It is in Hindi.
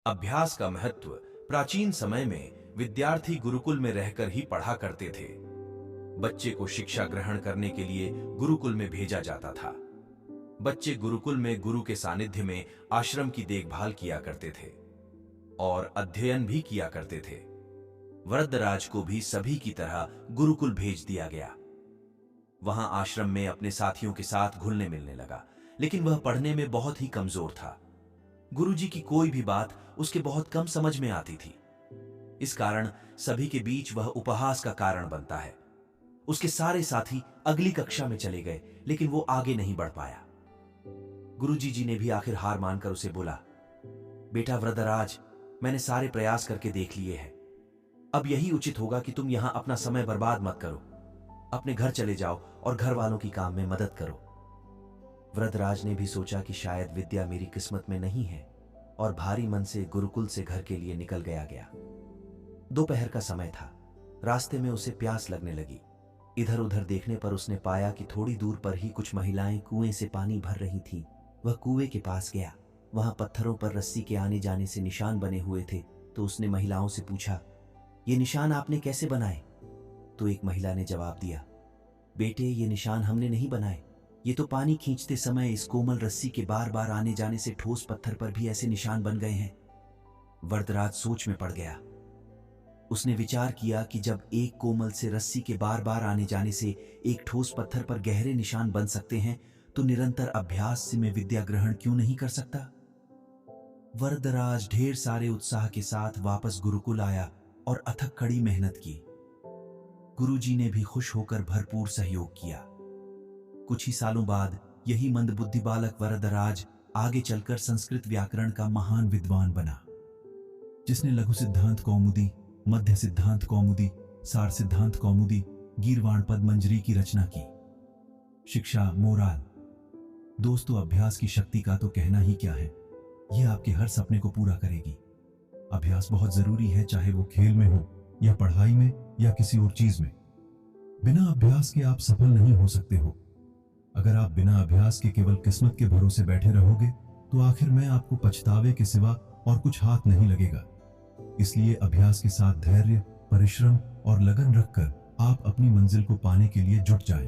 अभ्यास का महत्व। प्राचीन समय में विद्यार्थी गुरुकुल में रहकर ही पढ़ा करते थे। बच्चे को शिक्षा ग्रहण करने के लिए गुरुकुल में भेजा जाता था। बच्चे गुरुकुल में गुरु के सानिध्य में आश्रम की देखभाल किया करते थे और अध्ययन भी किया करते थे। वरदराज को भी सभी की तरह गुरुकुल भेज दिया गया। वहां आश्रम में अपने साथियों के साथ घुलने मिलने लगा, लेकिन वह पढ़ने में बहुत ही कमजोर था। गुरुजी की कोई भी बात उसके बहुत कम समझ में आती थी। इस कारण सभी के बीच वह उपहास का कारण बनता है। उसके सारे साथी अगली कक्षा में चले गए, लेकिन वो आगे नहीं बढ़ पाया। गुरुजी जी ने भी आखिर हार मानकर उसे बोला, बेटा वरदराज, मैंने सारे प्रयास करके देख लिए हैं। अब यही उचित होगा कि तुम यहां अपना समय बर्बाद मत करो। अपने घर चले जाओ और घर वालों की काम में मदद करो। वरदराज ने भी सोचा कि शायद विद्या मेरी किस्मत में नहीं है, और भारी मन से गुरुकुल से घर के लिए निकल गया। दोपहर का समय था। रास्ते में उसे प्यास लगने लगी। इधर उधर देखने पर उसने पाया कि थोड़ी दूर पर ही कुछ महिलाएं कुएं से पानी भर रही थीं। वह कुएं के पास गया। वहां पत्थरों पर रस्सी के आने जाने से निशान बने हुए थे। तो उसने महिलाओं से पूछा, ये निशान आपने कैसे बनाए? तो एक महिला ने जवाब दिया, बेटे, ये निशान हमने नहीं बनाए। ये तो पानी खींचते समय इस कोमल रस्सी के बार बार आने जाने से ठोस पत्थर पर भी ऐसे निशान बन गए हैं। वरदराज सोच में पड़ गया। उसने विचार किया कि जब एक कोमल से रस्सी के बार बार आने जाने से एक ठोस पत्थर पर गहरे निशान बन सकते हैं, तो निरंतर अभ्यास से मैं विद्या ग्रहण क्यों नहीं कर सकता? वरदराज ढेर सारे उत्साह के साथ वापस गुरुकुल आया और अथक कड़ी मेहनत की। गुरुजी ने भी खुश होकर भरपूर सहयोग किया। कुछ ही सालों बाद यही मंदबुद्धि बालक वरदराज आगे चलकर संस्कृत व्याकरण का महान विद्वान बना, जिसने लघु सिद्धांत कौमुदी, मध्य सिद्धांत कौमुदी, सार सिद्धांत कौमुदी, गीर्वाण पद्मंजरी की रचना की। शिक्षा, मोराल। दोस्तों, अभ्यास की शक्ति का तो कहना ही क्या है। यह आपके हर सपने को पूरा करेगी। अभ्यास बहुत जरूरी है, चाहे वो खेल में हो या पढ़ाई में या किसी और चीज में। बिना अभ्यास के आप सफल नहीं हो सकते हो। अगर आप बिना अभ्यास के केवल किस्मत के भरोसे बैठे रहोगे, तो आखिर में आपको पछतावे के सिवा और कुछ हाथ नहीं लगेगा। इसलिए अभ्यास के साथ धैर्य, परिश्रम और लगन रखकर आप अपनी मंजिल को पाने के लिए जुट जाएं।